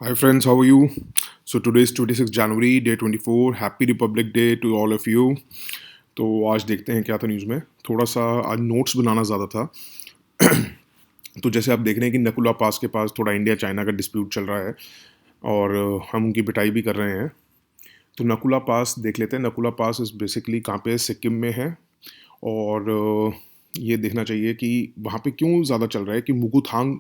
Hi friends, how are you? So today is 26 January, day 24. Happy Republic Day to all of you. तो आज देखते हैं क्या था न्यूज़ में। थोड़ा सा आज नोट्स बनाना ज़्यादा था। तो जैसे आप देख रहे हैं कि नकुला पास के पास थोड़ा इंडिया चाइना का डिस्प्यूट चल रहा है और हम उनकी पिटाई भी कर रहे हैं। तो नकुला पास देख लेते हैं। नकुला पास इस बेसिकली कहाँ पे है? सिक्किम में है। और ये देखना चाहिए कि वहाँ पे क्यों ज़्यादा चल रहा है कि मुगुथांग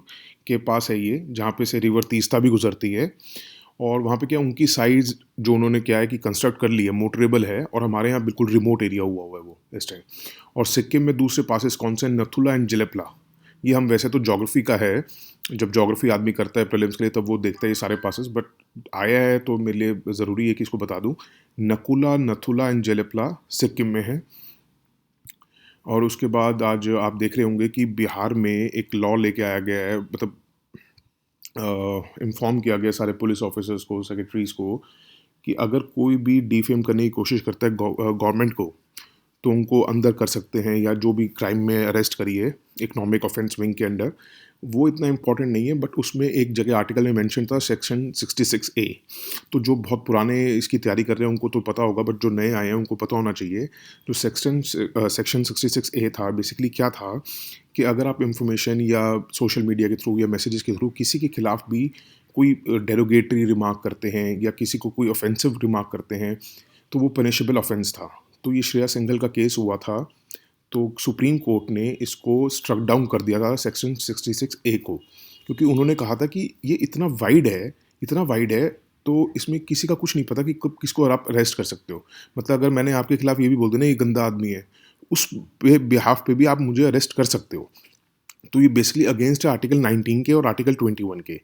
के पास है ये, जहाँ पे से रिवर तीस्ता भी गुजरती है। और वहाँ पे क्या उनकी साइज़ जो उन्होंने क्या है कि कंस्ट्रक्ट कर ली है, मोटरेबल है, और हमारे यहाँ बिल्कुल रिमोट एरिया हुआ हुआ है वो इस टाइम। और सिक्किम में दूसरे पासेस कौन से हैं? नथुला एंड जिलेपला। ये हम वैसे तो ज्योग्राफी का है, जब ज्योग्राफी आदमी करता है प्रीलिम्स के लिए तब वो देखता है ये सारे पासेस, बट आया है तो मेरे लिए ज़रूरी है कि इसको बता दूँ। नकुला, नथुला एंड जेलेपला सिक्किम में है। और उसके बाद आज आप देख रहे होंगे कि बिहार में एक लॉ लेके आया गया है, मतलब इन्फॉर्म किया गया सारे पुलिस ऑफिसर्स को, सेक्रेटरीज को, कि अगर कोई भी डिफेम करने की कोशिश करता है गवर्नमेंट को, तो उनको अंदर कर सकते हैं, या जो भी क्राइम में अरेस्ट करिए इकोनॉमिक ऑफेंस विंग के अंडर। वो इतना इंपॉर्टेंट नहीं है, बट उसमें एक जगह आर्टिकल में मेंशन था सेक्शन 66A। तो जो बहुत पुराने इसकी तैयारी कर रहे हैं उनको तो पता होगा, बट जो नए आए हैं उनको पता होना चाहिए। जो सेक्शन 66A था, बेसिकली क्या था कि अगर आप इंफॉर्मेशन या सोशल मीडिया के थ्रू या मैसेजेस के थ्रू किसी के खिलाफ भी कोई डेरोगेटरी रिमार्क करते हैं या किसी को कोई ऑफेंसिव रिमार्क करते हैं, तो वो पनिशेबल ऑफेंस था। तो ये श्रेया सिंघल का केस हुआ था, तो सुप्रीम कोर्ट ने इसको स्ट्रक डाउन कर दिया था सेक्शन 66A को, क्योंकि उन्होंने कहा था कि ये इतना वाइड है, इतना वाइड है, तो इसमें किसी का कुछ नहीं पता कि कब किसको आप अरेस्ट कर सकते हो। मतलब अगर मैंने आपके खिलाफ ये भी बोल दिया ना ये गंदा आदमी है, उस पे बिहाफ पे भी आप मुझे अरेस्ट कर सकते हो। तो ये बेसिकली अगेंस्ट है आर्टिकल 19 के और आर्टिकल 21 के।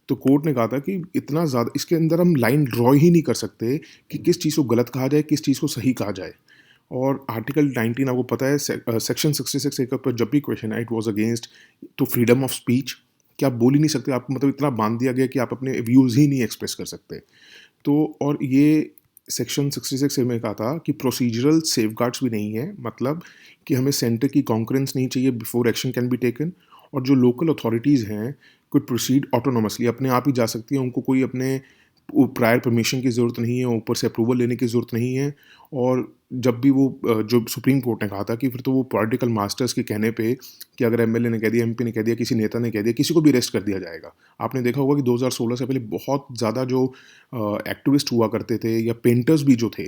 तो कोर्ट ने कहा था कि इतना ज़्यादा इसके अंदर हम लाइन ड्रॉ ही नहीं कर सकते कि किस चीज़ को गलत कहा जाए, किस चीज़ को सही कहा जाए। और आर्टिकल 19 आपको पता है, सेक्शन 66 के ऊपर जब भी क्वेश्चन है इट वाज अगेंस्ट तो फ्रीडम ऑफ स्पीच, कि आप बोल ही नहीं सकते, आपको मतलब इतना बांध दिया गया कि आप अपने व्यूज़ ही नहीं एक्सप्रेस कर सकते। तो और ये सेक्शन 66 में कहा था कि प्रोसीजरल सेफगार्ड्स भी नहीं है, मतलब कि हमें सेंटर की कॉन्करेंस नहीं चाहिए before action can be taken. और जो लोकल अथॉरिटीज़ हैं कुड प्रोसीड ऑटोनोमसली, अपने आप ही जा सकती हैं, उनको कोई अपने प्रायर परमिशन की ज़रूरत नहीं है, ऊपर से अप्रूवल लेने की ज़रूरत नहीं है। और जब भी वो जो सुप्रीम कोर्ट ने कहा था कि फिर तो वो पॉलिटिकल मास्टर्स के कहने पे, कि अगर एमएलए ने कह दिया, एमपी ने कह दिया, किसी नेता ने कह दिया, किसी को भी अरेस्ट कर दिया जाएगा। आपने देखा होगा कि 2016 से पहले बहुत ज़्यादा जो एक्टिविस्ट हुआ करते थे या पेंटर्स भी जो थे,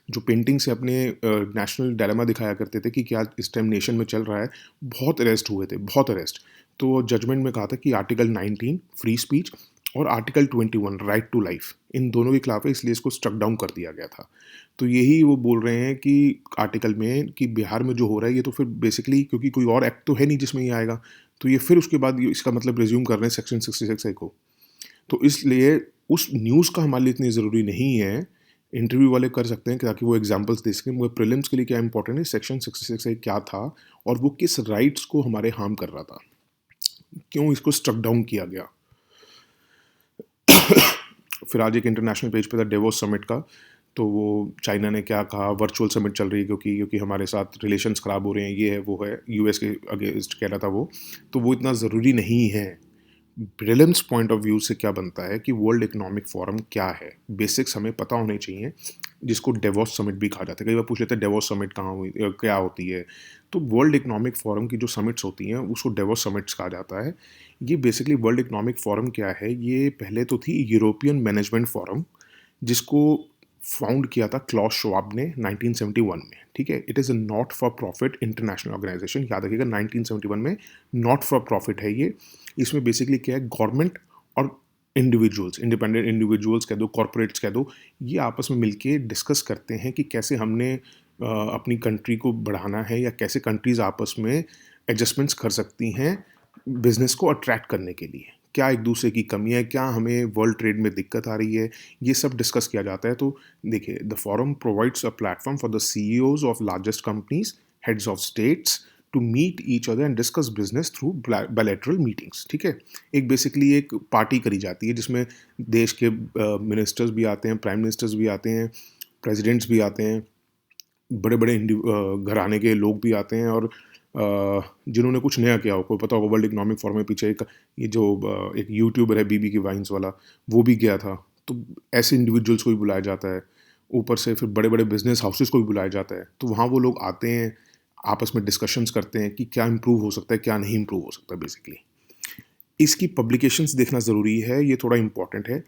जो पेंटिंग से अपने नेशनल डायलेमा दिखाया करते थे कि क्या इस टाइम नेशन में चल रहा है, बहुत अरेस्ट हुए थे, बहुत अरेस्ट। तो जजमेंट में कहा था कि आर्टिकल 19 फ्री स्पीच और आर्टिकल 21 राइट टू लाइफ, इन दोनों के खिलाफ है, इसलिए इसको स्ट्रक डाउन कर दिया गया था। तो यही वो बोल रहे हैं कि आर्टिकल में कि बिहार में जो हो रहा है ये तो फिर बेसिकली, क्योंकि कोई और एक्ट तो है नहीं जिसमें ये आएगा, तो ये फिर उसके बाद इसका मतलब रिज्यूम कर रहे हैं सेक्शन 66A को। तो इसलिए उस न्यूज़ का हमारे लिए इतनी ज़रूरी नहीं है। इंटरव्यू वाले कर सकते हैं ताकि वो एग्जांपल्स दे सकें, मगर प्रीलिम्स के लिए क्या इंपॉर्टेंट है, सेक्शन 66A क्या था और वो किस राइट्स को हमारे हार्म कर रहा था, क्यों इसको स्ट्रक डाउन किया गया। फिर आज एक इंटरनेशनल पेज पे था डेवोस समिट का, तो वो चाइना ने क्या कहा, वर्चुअल समिट चल रही है क्योंकि क्योंकि हमारे साथ रिलेशंस ख़राब हो रहे हैं, ये है वो है, यूएस के अगेंस्ट कह रहा था वो। तो वो इतना ज़रूरी नहीं है। प्रीलिम्स पॉइंट ऑफ व्यू से क्या बनता है कि वर्ल्ड इकोनॉमिक फोरम क्या है, बेसिक्स हमें पता होने चाहिए, जिसको डेवोस समिट भी कहा जाता है। कई बार पूछ लेते हैं डेवोस समिट कहाँ हुई, क्या होती है। तो वर्ल्ड इकोनॉमिक फोरम की जो समिट्स होती हैं उसको डेवोस समिट्स कहा जाता है। ये बेसिकली वर्ल्ड इकोनॉमिक फोरम क्या है, ये पहले तो थी यूरोपियन मैनेजमेंट फोरम, जिसको फाउंड किया था क्लॉस श्वाब ने 1971 में। ठीक है, it is a not for profit international organisation, याद रखिएगा 1971 में नॉट फॉर प्रॉफिट है ये। इसमें बेसिकली क्या है, गवर्नमेंट और इंडिविजुअल्स, इंडिपेंडेंट इंडिविजुअल्स कह दो, कॉरपोरेट्स कह दो, ये आपस में मिलके डिस्कस करते हैं कि कैसे हमने अपनी कंट्री को बढ़ाना है, या कैसे कंट्रीज आपस में एडजस्टमेंट्स कर सकती हैं बिजनेस को अट्रैक्ट करने के लिए, क्या एक दूसरे की कमी है, क्या हमें वर्ल्ड ट्रेड में दिक्कत आ रही है, ये सब डिस्कस किया जाता है। तो देखिए, the forum provides a platform for the CEOs of largest companies, heads of states, to meet each other and discuss business through bilateral meetings. ठीक है, एक बेसिकली एक पार्टी करी जाती है जिसमें देश के मिनिस्टर्स भी आते हैं, प्राइम मिनिस्टर्स भी आते हैं, प्रेसिडेंट्स भी आते हैं, बड़े बड़े घराने के लोग भी आते हैं, और जिन्होंने कुछ नया किया हो, कोई पता होगा वर्ल्ड इकोनॉमिक फोरम में पीछे एक ये जो एक यूट्यूबर है बीबी की वाइन्स वाला, वो भी गया था। तो ऐसे इंडिविजुअल्स को भी बुलाया जाता है, ऊपर से फिर बड़े बड़े बिजनेस हाउसेस को भी बुलाया जाता है। तो वहाँ वो लोग आते हैं, आपस में डिस्कशंस करते हैं कि क्या इम्प्रूव हो सकता है, क्या नहीं इम्प्रूव हो सकता बेसिकली। इसकी पब्लिकेशंस देखना ज़रूरी है, ये थोड़ा इंपॉर्टेंट है।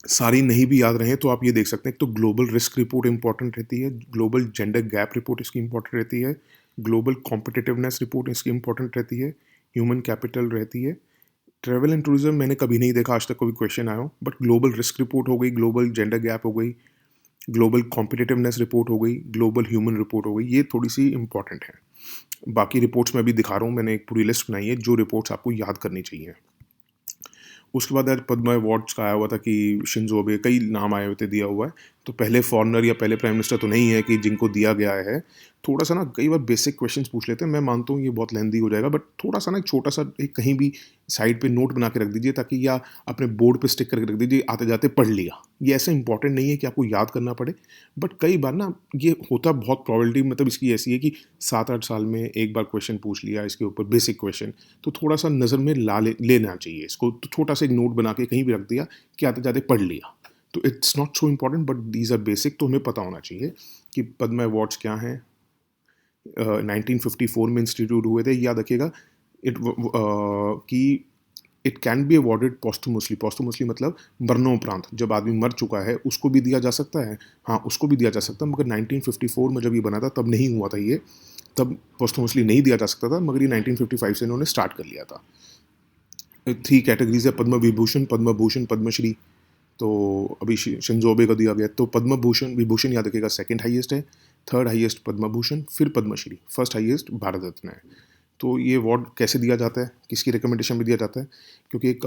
सारी नहीं भी याद रहें तो आप ये देख सकते हैं, एक तो ग्लोबल रिस्क रिपोर्ट इंपॉर्टेंट रहती है, ग्लोबल जेंडर गैप रिपोर्ट इसकी इंपॉर्टेंट रहती है, ग्लोबल कॉम्पिटिटिवनेस रिपोर्ट इसकी इंपॉर्टेंट रहती है, ह्यूमन कैपिटल रहती है। ट्रैवल एंड टूरिज्म मैंने कभी नहीं देखा आज तक कोई क्वेश्चन आया हो, बट ग्लोबल रिस्क रिपोर्ट हो गई, ग्लोबल जेंडर गैप हो गई, ग्लोबल कॉम्पिटिटिवनेस रिपोर्ट हो गई, ग्लोबल ह्यूमन रिपोर्ट हो गई, ये थोड़ी सी इंपॉर्टेंट है। बाकी रिपोर्ट्स मैं अभी दिखा रहा हूँ, मैंने एक पूरी लिस्ट बनाई है जो रिपोर्ट्स आपको याद करनी चाहिए। उसके बाद आज पद्मा अवार्ड्स का आया हुआ था कि शिंजो अबे, कई नाम आए हुए थे, दिया हुआ है। तो पहले फॉरनर या पहले प्राइम मिनिस्टर तो नहीं है कि जिनको दिया गया है। थोड़ा सा ना कई बार बेसिक क्वेश्चंस पूछ लेते हैं, मैं मानता हूँ ये बहुत लेंदी हो जाएगा, बट थोड़ा सा ना एक छोटा सा एक कहीं भी साइड पे नोट बना के रख दीजिए, ताकि या अपने बोर्ड पे स्टिक करके रख दीजिए, आते जाते पढ़ लिया। ये ऐसा इंपॉर्टेंट नहीं है कि आपको याद करना पड़े, बट कई बार ना ये होता बहुत प्रोबेबिलिटी मतलब इसकी ऐसी है कि 7-8 साल में एक बार क्वेश्चन पूछ लिया इसके ऊपर बेसिक क्वेश्चन, तो थोड़ा सा नज़र में लेना चाहिए इसको। तो छोटा सा एक नोट बना के कहीं भी रख दिया कि आते जाते पढ़ लिया, तो it's not so important, but these are basic. तो हमें पता होना चाहिए कि पद्मा अवार्ड्स क्या हैं। 1954 में इंस्टीट्यूट हुए थे, याद रखिएगा। कि it can be awarded posthumously. Posthumously मतलब मरणोपरांत, जब आदमी मर चुका है उसको भी दिया जा सकता है, हाँ उसको भी दिया जा सकता है, मगर 1954 में जब ये बना था तब नहीं हुआ था ये, तब पोस्टुमसली नहीं दिया जा सकता था, मगर ये 1955 से इन्होंने स्टार्ट कर लिया था। 3 कैटेगरीज है, पद्म विभूषण, पद्म भूषण, पद्मश्री। तो अभी शिंजो आबे को दिया गया, तो पद्म भूषण विभूषण याद रखिएगा सेकंड हाईएस्ट है, थर्ड हाईएस्ट पद्म भूषण, फिर पद्मश्री, फर्स्ट हाईएस्ट भारत रत्न है। तो ये अवार्ड कैसे दिया जाता है, किसकी रिकमेंडेशन में दिया जाता है, क्योंकि एक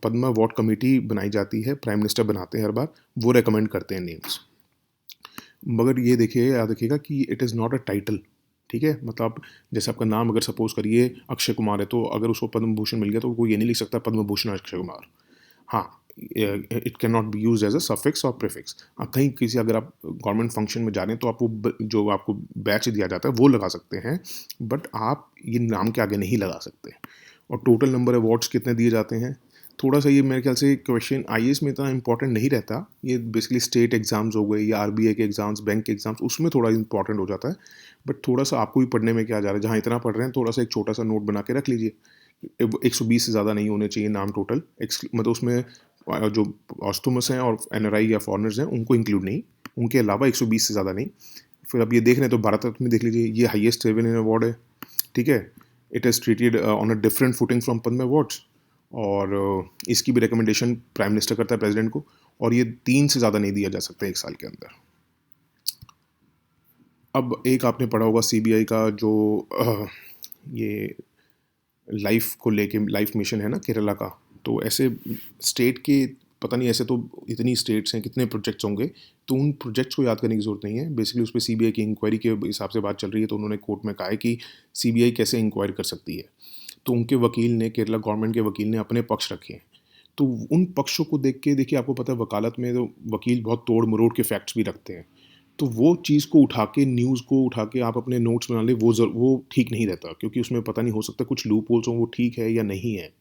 पद्म अवार्ड कमेटी बनाई जाती है, प्राइम मिनिस्टर बनाते हैं हर बार, वो रेकमेंड करते हैं नेम्स। मगर ये देखिए, याद रखिएगा कि it is not a title, ठीक है। मतलब जैसे आपका नाम अगर सपोज करिए अक्षय कुमार है, तो अगर उसको पद्म भूषण मिल गया तो कोई ये नहीं लिख सकता पद्म भूषण अक्षय कुमार। हाँ, it can not be use as a suffix और प्रीफिक्स। कहीं किसी अगर आप गवर्नमेंट फंक्शन में जा रहे हैं तो आप वो जो आपको बैच दिया जाता है वो लगा सकते हैं, बट आप ये नाम के आगे नहीं लगा सकते। और टोटल नंबर अवार्ड्स कितने दिए जाते हैं, थोड़ा सा ये मेरे ख्याल से क्वेश्चन आईएएस में इतना इंपॉर्टेंट नहीं रहता। ये बेसिकली स्टेट एग्जाम्स हो गए या आरबीआई के एग्जाम्स, बैंक के एग्जाम्स, उसमें थोड़ा इंपॉर्टेंट हो जाता है। बट थोड़ा सा आपको भी पढ़ने में क्या जा रहा है, जहाँ इतना पढ़ रहे हैं थोड़ा सा एक छोटा सा नोट बना के रख लीजिए। 120 से ज़्यादा नहीं होने चाहिए नाम टोटल, मतलब उसमें जो ऑस्टोमस हैं और एनआरआई या फॉरनर्स हैं उनको इंक्लूड नहीं, उनके अलावा 120 से ज़्यादा नहीं। फिर अब ये देख रहे हैं तो भारत रत्न में देख लीजिए, ये हाईएस्ट रेवेन्यू अवार्ड है, ठीक है। It is treated on a different footing from Padma awards, और इसकी भी रिकमेंडेशन प्राइम मिनिस्टर करता है प्रेसिडेंट को, और ये 3 से ज़्यादा नहीं दिया जा सकता एक साल के अंदर। अब एक आपने पढ़ा होगा सीबीआई का जो ये लाइफ को लेके लाइफ मिशन है ना केरला का, तो ऐसे स्टेट के पता नहीं, ऐसे तो इतनी स्टेट्स हैं, कितने प्रोजेक्ट्स होंगे, तो उन प्रोजेक्ट्स को याद करने की ज़रूरत नहीं है। बेसिकली उस पर सीबीआई की इंक्वायरी के हिसाब से बात चल रही है, तो उन्होंने कोर्ट में कहा है कि सीबीआई कैसे इंक्वायर कर सकती है। तो उनके वकील ने, केरला गवर्नमेंट के वकील ने अपने पक्ष रखे हैं। तो उन पक्षों को देख के देखिए, आपको पता है वकालत में तो वकील बहुत तोड़ मरोड़ के फैक्ट्स भी रखते हैं, तो वो चीज़ को उठा के, न्यूज़ को उठा के आप अपने नोट्स बना लें, वो ठीक नहीं रहता, क्योंकि उसमें पता नहीं, हो सकता कुछ लूप होल्स हों, वो ठीक है या नहीं है।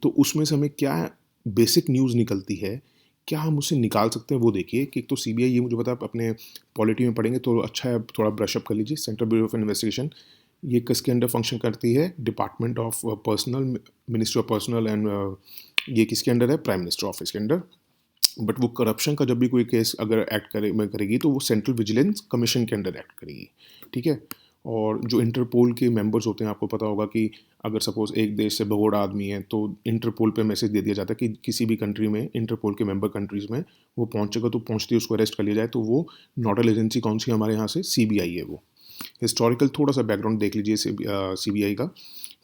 तो उसमें से हमें क्या बेसिक न्यूज़ निकलती है, क्या हम उसे निकाल सकते हैं, वो देखिए। कि एक तो सीबीआई, ये मुझे पता है, आप अपने पॉलिटी में पढ़ेंगे तो अच्छा है, थोड़ा ब्रशअप कर लीजिए। सेंट्रल ब्यूरो ऑफ इन्वेस्टिगेशन, ये किसके अंडर फंक्शन करती है, department of personal, ministry of personal and, ये किसके अंडर है, प्राइम मिनिस्टर ऑफिस के अंडर। बट वो करप्शन का जब भी कोई केस अगर एक्ट करेगी तो वो सेंट्रल विजिलेंस कमीशन के अंडर एक्ट करेगी, ठीक है। और जो इंटरपोल के मेंबर्स होते हैं, आपको पता होगा कि अगर सपोज एक देश से भगोड़ा आदमी है तो इंटरपोल पे मैसेज दे दिया जाता है कि किसी भी कंट्री में, इंटरपोल के मेंबर कंट्रीज़ में वो पहुंचेगा, तो पहुंचते ही उसको अरेस्ट कर लिया जाए। तो वो नोडल एजेंसी कौन सी हमारे यहाँ से, सीबीआई है वो। हिस्टोरिकल थोड़ा सा बैकग्राउंड देख लीजिए सीबीआई का,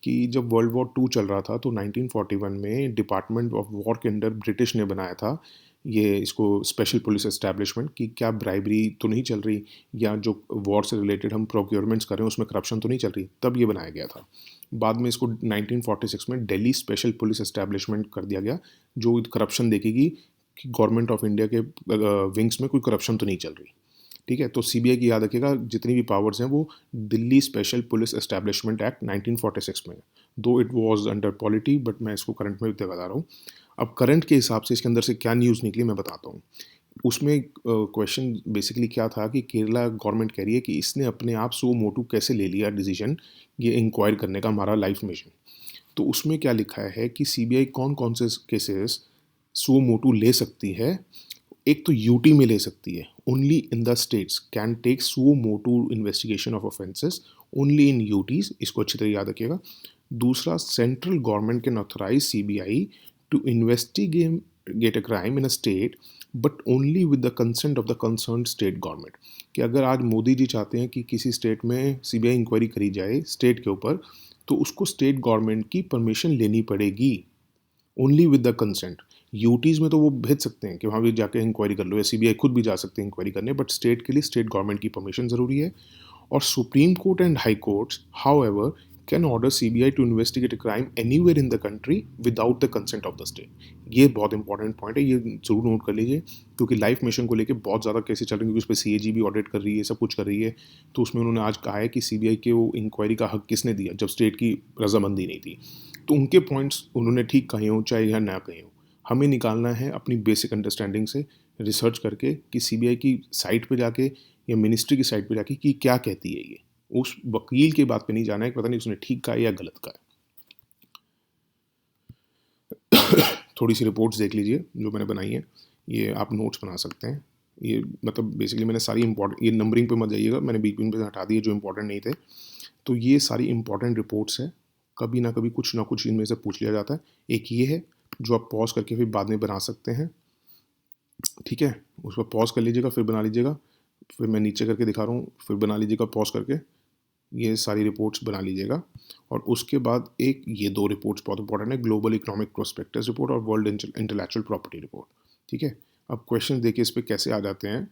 कि जब वर्ल्ड वॉर 2 चल रहा था तो 1941 में डिपार्टमेंट ऑफ वॉर के अंडर ब्रिटिश ने बनाया था ये, इसको स्पेशल पुलिस एस्टैब्लिशमेंट, कि क्या ब्राइबरी तो नहीं चल रही, या जो वॉर से रिलेटेड हम प्रोक्योरमेंट्स कर रहे हैं उसमें करप्शन तो नहीं चल रही, तब ये बनाया गया था। बाद में इसको 1946 में दिल्ली स्पेशल पुलिस एस्टैब्लिशमेंट कर दिया गया, जो करप्शन देखेगी कि गवर्नमेंट ऑफ इंडिया के विंग्स में कोई करप्शन तो नहीं चल रही। ठीक है, तो सीबीआई की याद रखिएगा जितनी भी पावर्स हैं वो Delhi special police establishment act 1946 में, दो it was under polity but मैं इसको करंट में बता रहा हूँ। अब करंट के हिसाब से इसके अंदर से क्या न्यूज़ निकली मैं बताता हूँ। उसमें क्वेश्चन बेसिकली क्या था कि केरला गवर्नमेंट कह रही है कि इसने अपने आप सो मोटू कैसे ले लिया डिसीजन ये इंक्वायर करने का हमारा लाइफ मिशन। तो उसमें क्या लिखा है कि सीबीआई कौन कौन से केसेस सो मोटू ले सकती है। एक तो यूटी में ले सकती है, only in the states can take suo motu investigation of offences only in UTs, इसको अच्छी तरह याद रखिएगा। दूसरा, central government can authorise CBI to investigate a crime in a state but only with the consent of the concern state government. कि अगर आज मोदी जी चाहते हैं कि किसी स्टेट में सीबीआई इंक्वायरी करी जाए स्टेट के ऊपर, तो उसको स्टेट गवर्नमेंट की परमिशन लेनी पड़ेगी, only with the consent. UTs में तो वो भेज सकते हैं कि वहाँ भी जाके इंक्वायरी कर लो, या सीबीआई खुद भी जा सकते हैं इंक्वायरी करने, बट स्टेट के लिए स्टेट गवर्नमेंट की परमिशन ज़रूरी है। और supreme court and high courts however can order CBI to investigate a crime anywhere in the country without the consent of the state. ये बहुत इंपॉर्टेंट पॉइंट है, ये जरूर नोट कर लीजिए, क्योंकि लाइफ मिशन को लेकर बहुत ज़्यादा केसेस चल रहे हैं, क्योंकि उस पर सीएजी भी ऑडिट कर रही है, सब कुछ कर रही है। तो उसमें उन्होंने आज कहा है कि सीबीआई के वो इंक्वायरी का हक किसने दिया जब स्टेट की रजामंदी नहीं थी। तो उनके पॉइंट्स उन्होंने ठीक कहे हों चाहे या ना कहे हों, हमें निकालना है अपनी बेसिक अंडरस्टैंडिंग से रिसर्च करके कि सीबीआई की साइट पे जाके या मिनिस्ट्री की साइट पे जाके कि क्या कहती है ये। उस वकील की बात पे नहीं जाना है कि पता नहीं उसने ठीक कहा है या गलत कहा है। थोड़ी सी रिपोर्ट्स देख लीजिए जो मैंने बनाई है, ये आप नोट्स बना सकते हैं। ये मतलब बेसिकली मैंने सारी इंपॉर्टेंट, ये नंबरिंग पे मत जाइएगा, मैंने बीच में हटा दिए जो इंपॉर्टेंट नहीं थे। तो ये सारी इंपॉर्टेंट रिपोर्ट्स हैं, कभी ना कभी कुछ ना कुछ इनमें से पूछ लिया जाता है। एक ये है जो आप पॉज करके फिर बाद में बना सकते हैं, ठीक है, उस पर पॉज कर लीजिएगा फिर बना लीजिएगा। फिर मैं नीचे करके दिखा रहा हूँ, फिर बना लीजिएगा पॉज करके, ये सारी रिपोर्ट्स बना लीजिएगा। और उसके बाद एक ये दो रिपोर्ट्स बहुत इंपॉर्टेंट है, ग्लोबल इकोनॉमिक प्रोस्पेक्टस रिपोर्ट और वर्ल्ड इंटेलेक्चुअल प्रॉपर्टी रिपोर्ट, ठीक है। अब क्वेश्चन देखिए इस पर कैसे आ जाते हैं।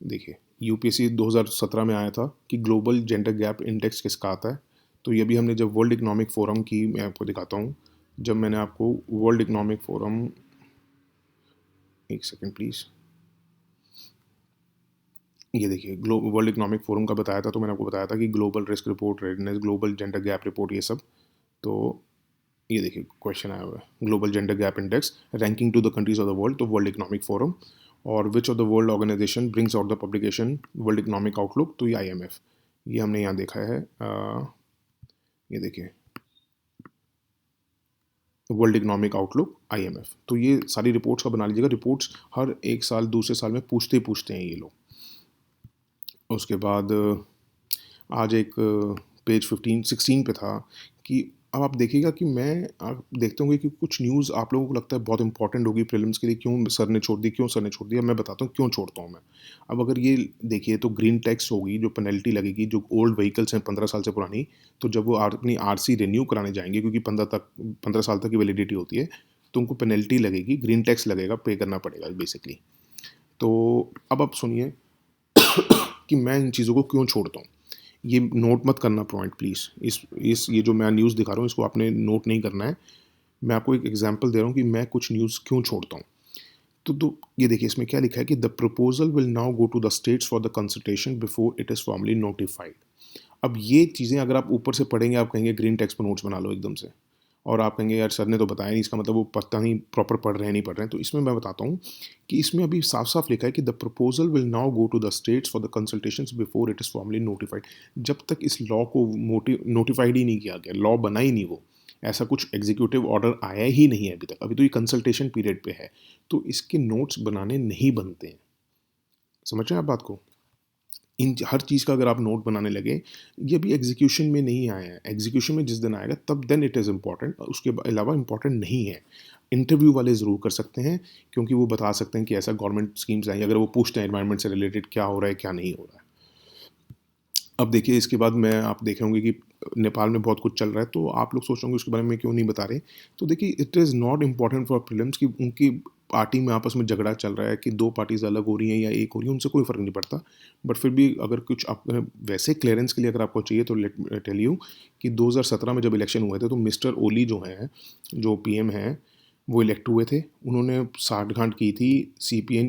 देखिए यूपीएससी 2017 में आया था कि ग्लोबल जेंडर गैप इंडेक्स किसका आता है। तो ये भी हमने जब वर्ल्ड इकोनॉमिक फोरम की, मैं आपको दिखाता हूँ, जब मैंने आपको वर्ल्ड इकोनॉमिक फोरम, एक सेकेंड प्लीज़, ये देखिए वर्ल्ड इकोनॉमिक फोरम का बताया था, तो मैंने आपको बताया था कि global risk report, readiness, global gender gap report, ये सब। तो ये देखिए क्वेश्चन आया हुआ है, global gender gap index ranking to the countries of the world, तो वर्ल्ड इकोनॉमिक फोरम। और which of the world organisation brings out the publication world economic outlook, तो ये आईएमएफ, ये हमने यहाँ देखा है। ये देखिए वर्ल्ड इकोनॉमिक आउटलुक आईएमएफ। तो ये सारी रिपोर्ट्स का बना लीजिएगा, रिपोर्ट्स हर एक साल दूसरे साल में पूछते ही पूछते हैं ये लोग। उसके बाद आज एक पेज 15-16 पे था कि अब आप देखिएगा कि मैं, आप देखते होंगे कि कुछ न्यूज़ आप लोगों को लगता है बहुत इंपॉर्टेंट होगी प्रीलिम्स के लिए, क्यों सर ने छोड़ दी, क्यों सर ने छोड़ दिया, मैं बताता हूँ क्यों छोड़ता हूँ मैं। अब अगर ये देखिए तो ग्रीन टैक्स होगी, जो पेनल्टी लगेगी, जो ओल्ड व्हीकल्स हैं 15 साल से पुरानी, तो जब वो अपनी आरसी रिन्यू कराने जाएंगे, क्योंकि 15 साल तक की वैलिडिटी होती है, तो उनको पेनल्टी लगेगी, ग्रीन टैक्स लगेगा, पे करना पड़ेगा बेसिकली। तो अब आप सुनिए कि मैं इन चीज़ों को क्यों छोड़ता हूँ। ये नोट मत करना पॉइंट प्लीज़, इस ये जो मैं न्यूज़ दिखा रहा हूँ इसको आपने नोट नहीं करना है। मैं आपको एक एग्जांपल दे रहा हूँ कि मैं कुछ न्यूज़ क्यों छोड़ता हूँ। तो ये देखिए इसमें क्या लिखा है कि the proposal will now go to the states for the consultation before it is formally notified. अब ये चीज़ें अगर आप ऊपर से पढ़ेंगे आप कहेंगे ग्रीन टेक्स्ट पर नोट्स बना लो एकदम से, और आप कहेंगे यार सर ने तो बताया नहीं, इसका मतलब वो पता नहीं प्रॉपर पढ़ रहे हैं नहीं पढ़ रहे हैं। तो इसमें मैं बताता हूँ कि इसमें अभी साफ साफ लिखा है कि the proposal will now go to the states for the consultations before it is formally notified. जब तक इस लॉ को नोटिफाइड ही नहीं किया गया, लॉ बना ही नहीं, वो ऐसा कुछ एग्जीक्यूटिव ऑर्डर आया ही नहीं है अभी तक, अभी तो ये कंसल्टेशन पीरियड पे है, तो इसके नोट्स बनाने नहीं बनते हैं। समझ रहे हैं आप बात को। इन हर चीज़ का अगर आप नोट बनाने लगे, ये भी एग्जीक्यूशन में नहीं आया है, एग्जीक्यूशन में जिस दिन आएगा तब देन इट इज़ इम्पॉर्टेंट, उसके अलावा इम्पॉर्टेंट नहीं है। इंटरव्यू वाले ज़रूर कर सकते हैं, क्योंकि वो बता सकते हैं कि ऐसा गवर्नमेंट स्कीम्स आई, अगर वो पूछते हैं एनवायरनमेंट से रिलेटेड क्या हो रहा है क्या नहीं हो रहा है। अब देखिए इसके बाद मैं, आप देखे होंगे कि नेपाल में बहुत कुछ चल रहा है, तो आप लोग सोच रहे होंगे उसके बारे में क्यों नहीं बता रहे। तो देखिए it is not important for prelims कि उनकी पार्टी में आपस में झगड़ा चल रहा है कि दो पार्टीज अलग हो रही हैं या एक हो रही है, उनसे कोई फ़र्क नहीं पड़ता। बट फिर भी अगर कुछ आप वैसे क्लियरेंस के लिए अगर आपको चाहिए तो लेट टेल यू कि 2017 में जब इलेक्शन हुए थे तो मिस्टर ओली जो हैं, जो पीएम हैं, वो इलेक्ट हुए थे। उन्होंने साठगांठ की थी, CPN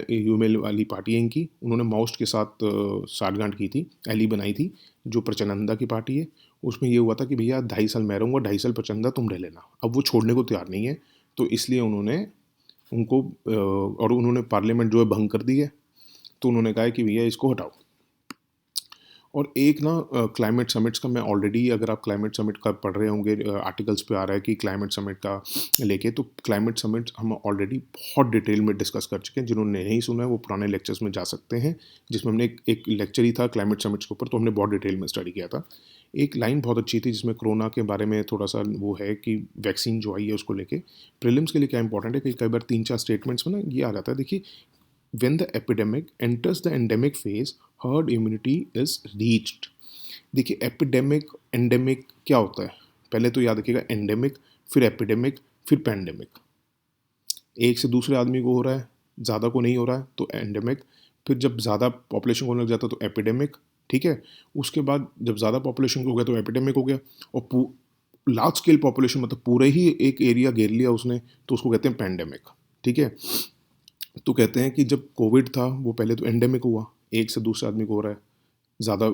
यूमेल वाली पार्टी है इनकी, उन्होंने माओस्ट के साथ साठगांठ की थी, एली बनाई थी, जो प्रचनंदा की पार्टी है। उसमें ये हुआ था कि भैया 2.5 साल मैं रहूँगा, 2.5 साल प्रचंदा तुम रह लेना। अब वो छोड़ने को तैयार नहीं है, तो इसलिए उन्होंने उनको और उन्होंने पार्लियामेंट जो है भंग कर दी है। तो उन्होंने कहा है कि भैया इसको हटाओ। और एक ना क्लाइमेट समिट्स का, मैं ऑलरेडी, अगर आप क्लाइमेट समिट का पढ़ रहे होंगे, आर्टिकल्स पे आ रहा है कि क्लाइमेट समिट का लेके, तो क्लाइमेट समिट हम ऑलरेडी बहुत डिटेल में डिस्कस कर चुके हैं। जिन्होंने नहीं सुना है वो पुराने लेक्चर्स में जा सकते हैं, जिसमें हमने एक लेक्चर ही था क्लाइमेट समिट्स के ऊपर, तो हमने बहुत डिटेल में स्टडी किया था। एक लाइन बहुत अच्छी थी जिसमें कोरोना के बारे में थोड़ा सा वो है कि वैक्सीन जो आई है उसको लेके प्रीलिम्स के लिए क्या इंपॉर्टेंट है कि कई बार 3-4 स्टेटमेंट्स में ना ये आ जाता है। देखिए, when the epidemic enters the endemic phase, herd immunity is reached। देखिए, एपिडेमिक एंडेमिक क्या होता है, पहले तो याद रखिएगा, एंडेमिक, फिर एपिडेमिक, फिर पैंडेमिक। एक से दूसरे आदमी को हो रहा है, ज़्यादा को नहीं हो रहा है तो एंडेमिक, फिर जब ज़्यादा पॉपुलेशन को होने लग जाता है तो एपिडेमिक, ठीक है। उसके बाद जब ज़्यादा पॉपुलेशन को हो गया तो एपिडेमिक हो गया, और लार्ज स्केल पॉपुलेशन मतलब पूरे ही एक एरिया घेर लिया उसने, तो उसको कहते हैं पैंडेमिक, ठीक है। तो कहते हैं कि जब कोविड था वो पहले तो एंडेमिक हुआ, एक से दूसरे आदमी को हो रहा है, ज़्यादा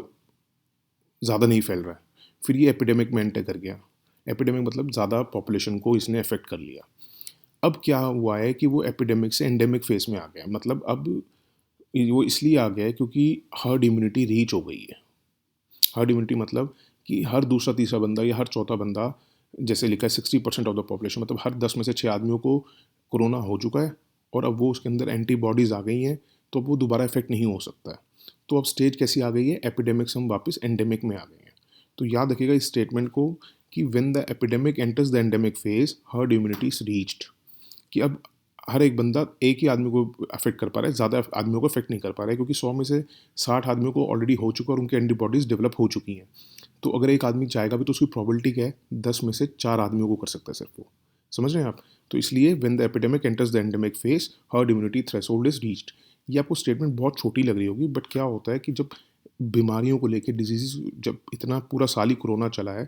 ज़्यादा नहीं फैल रहा है, फिर ये एपिडेमिक में एंटर कर गया। एपिडेमिक मतलब ज़्यादा पॉपुलेशन को इसने अफेक्ट कर लिया। अब क्या हुआ है कि वो एपिडेमिक से एंडेमिक फेज में आ गया, मतलब अब वो इसलिए आ गया है क्योंकि हर्ड इम्यूनिटी रीच हो गई है। हर्ड इम्यूनिटी मतलब कि हर दूसरा तीसरा बंदा या हर चौथा बंदा, जैसे लिखा है 60% ऑफ द पॉपुलेशन, मतलब हर 10 में से 6 आदमियों को कोरोना हो चुका है, और अब वो उसके अंदर एंटीबॉडीज़ आ गई हैं, तो अब वो दोबारा इफेक्ट नहीं हो सकता है। तो अब स्टेज कैसी आ गई है, एपिडेमिक से हम वापस एंडेमिक में आ गए हैं। तो याद रखिएगा इस स्टेटमेंट को कि when the epidemic enters the endemic phase, herd immunity is reached. कि अब हर एक बंदा एक ही आदमी को अफेक्ट कर पा रहा है, ज़्यादा आदमियों को अफेक्ट नहीं कर पा रहा है, क्योंकि 100 में से 60 आदमियों को ऑलरेडी हो चुका है और उनकी एंटीबॉडीज़ डेवलप हो चुकी हैं। तो अगर एक आदमी चाहेगा भी तो उसकी प्रोबेबिलिटी क्या है, 10 में से 4 आदमियों को कर सकता है सिर्फ वो। समझ रहे हैं आप? तो इसलिए when the epidemic enters the endemic phase, herd immunity threshold is reached. ये आपको स्टेटमेंट बहुत छोटी लग रही होगी, बट क्या होता है कि जब बीमारियों को लेके, डिजीज़, जब इतना पूरा साल ही कोरोना चला है,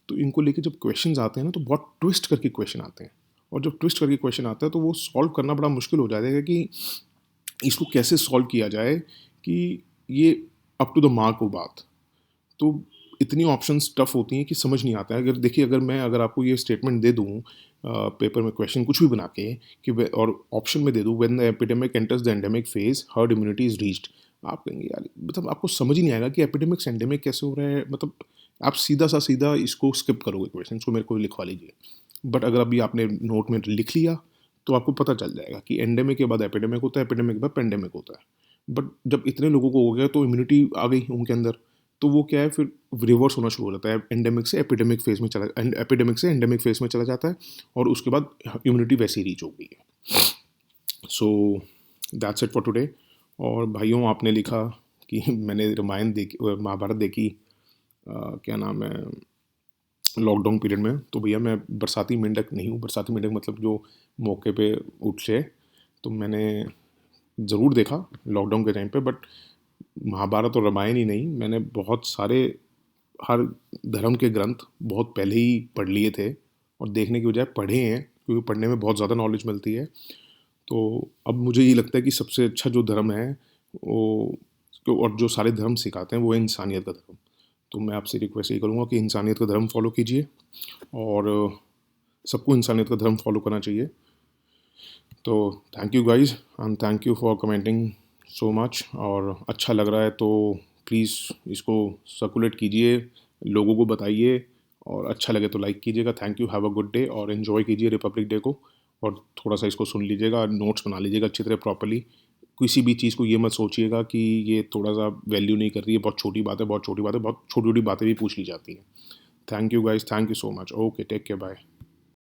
तो इनको लेके जब क्वेश्चंस आते हैं ना, तो बहुत ट्विस्ट करके क्वेश्चन आते हैं। और जब ट्विस्ट करके क्वेश्चन आता है तो वो सॉल्व करना बड़ा मुश्किल हो जाएगा कि इसको कैसे सॉल्व किया जाए कि ये अप टू द मार्क हो बात। तो इतनी ऑप्शंस टफ होती हैं कि समझ नहीं आता है। अगर देखिए, अगर आपको ये स्टेटमेंट दे दूँ पेपर में क्वेश्चन कुछ भी बना के कि और ऑप्शन में दे दूँ, when the epidemic enters the endemic phase, herd immunity is reached, आप कहेंगे यार, मतलब आपको समझ ही नहीं आएगा कि एपिडेमिक से एंडेमिक कैसे हो रहा है। मतलब आप सीधा इसको स्किप करोगे, क्वेश्चन को मेरे को लिखवा लीजिए। बट अगर अभी आपने नोट में लिख लिया तो आपको पता चल जाएगा कि एंडेमिक के बाद एपिडेमिक होता है, एपिडेमिक के बाद पेंडेमिक होता है। बट जब इतने लोगों को हो गया तो इम्यूनिटी आ गई उनके अंदर, तो वो क्या है, फिर रिवर्स होना शुरू हो जाता है, एंडेमिक से एपिडेमिक फेज में एपिडेमिक से एंडेमिक फेज में चला जाता है, और उसके बाद इम्यूनिटी वैसे ही रीच हो गई है। So that's it for today. और भाइयों, आपने लिखा कि मैंने रामायण देखी, महाभारत देखी, क्या नाम है, लॉकडाउन पीरियड में। तो भैया मैं बरसाती मेंढक नहीं हूँ। बरसाती मेंढक मतलब जो मौके पे उठ से, तो मैंने ज़रूर देखा लॉकडाउन के टाइम पे, बट महाभारत और रामायण ही नहीं, मैंने बहुत सारे, हर धर्म के ग्रंथ बहुत पहले ही पढ़ लिए थे, और देखने की बजाय पढ़े हैं, क्योंकि पढ़ने में बहुत ज़्यादा नॉलेज मिलती है। तो अब मुझे ये लगता है कि सबसे अच्छा जो धर्म है वो, और जो सारे धर्म सिखाते हैं, वो है इंसानियत का धर्म। तो मैं आपसे रिक्वेस्ट ये करूँगा कि इंसानियत का धर्म फॉलो कीजिए, और सबको इंसानियत का धर्म फॉलो करना चाहिए। तो thank you guys, and thank you for commenting so much. और अच्छा लग रहा है तो प्लीज़ इसको सर्कुलेट कीजिए, लोगों को बताइए, और अच्छा लगे तो लाइक कीजिएगा। Thank you, have a good day, और एन्जॉय कीजिए रिपब्लिक डे को, और थोड़ा सा इसको सुन लीजिएगा, नोट्स बना लीजिएगा अच्छी तरह प्रॉपर्ली। किसी भी चीज़ को ये मत सोचिएगा कि ये थोड़ा सा वैल्यू नहीं कर रही है, बहुत छोटी बात है, बहुत छोटी छोटी बातें भी पूछ ली जाती हैं। Thank you guys, thank you so much. Okay, take care, bye.